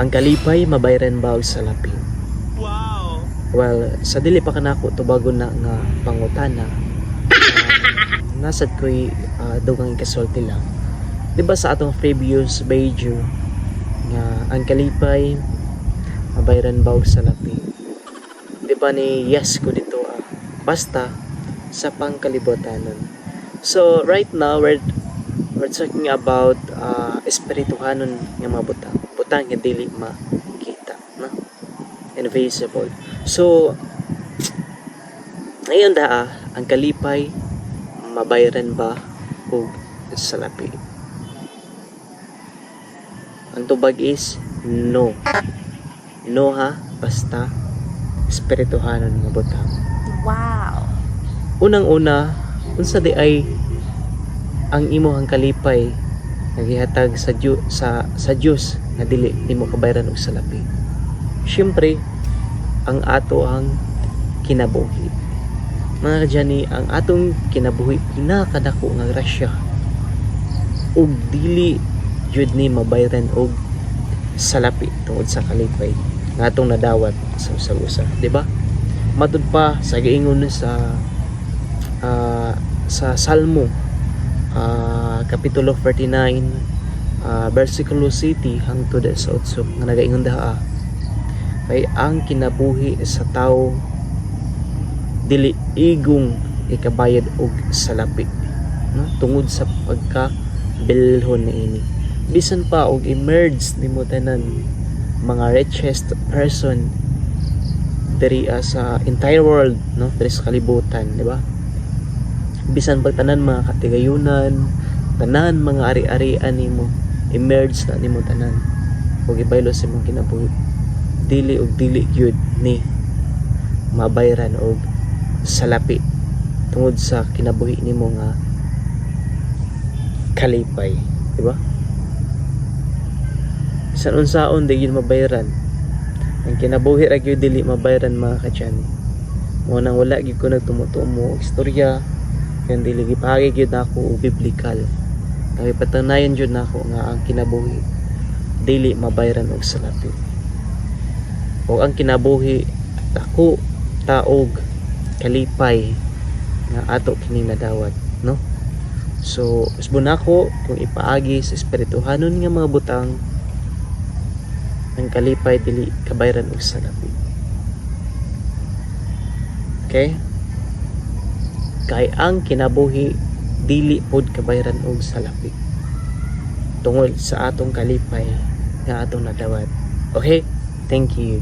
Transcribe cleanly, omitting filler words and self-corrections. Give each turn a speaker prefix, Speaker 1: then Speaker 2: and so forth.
Speaker 1: Ang kalipay mabayran ba og salapi?
Speaker 2: Wow!
Speaker 1: Well, sa dili pa kanako tubago na nga pangutana. Nasad ko'y dugang ikasulti lang. Diba sa atong previous video nga ang kalipay mabayran ba og salapi? Diba ni yes ko dito basta sa pangkalibutanon. So right now we're talking about espirituhanon nga mga butang. Butang nga dili makita, no? Invisible. So ngayon ang kalipay mabayran ba og salapi? Ang tubag is no. No ha, basta espirituhanon nga butang.
Speaker 3: Wow.
Speaker 1: Unang-una, unsa di ay ang imong kalipay nagihatag sa Dios nga dili nimo kabayran og salapi. Syempre, ang ato ang kinabuhi. Mga kadyani, ang atong kinabuhi pinakadako nga grasya ug dili jud ni mabayran og salapi tungod sa kalipay nga atong nadawat sa usa-usa, di ba? Matud pa sa giingon sa Salmo kapitulo 49 versikulo 7 hangtod sa 8 nga nagaingon kay ang kinabuhi sa tao dili igong ikabayad og salapi, no? Tungod sa pagkabilhon niini. Bisan pa og emerge nimo tanan mga richest person diri sa entire world, no? Diri sa kalibutan, di ba? Bisan pag tanan mga katigayunan, tanan mga ari-arian nimo, emerge na nimo tanan ug ibaylo sa imong kinabuhi. Dili gyud ni mabayran og salapi tungod sa kinabuhi nimo nga kalipay, di ba? Bisan unsaon di gyud mabayran ang kinabuhi ra gyud dili mabayran mga kadyani. Mo nang wala gyud ko nagtumutumo og istorya kaya dili gipahagi gyud nako og biblikal. Kay patanayan gyud nako nga ang kinabuhi dili mabayran og salapi. O ang kinabuhi dako taog kalipay nga ato kini nadawat, no? So usbon nako kung ipaagi sa espirituhanon nga mga butang ang kalipay dili kabayran og salapi. Okay? Kay ang kinabuhi dili pod kabayran og salapi tungod sa atong kalipay nga atong nadawat. Okay? Thank you.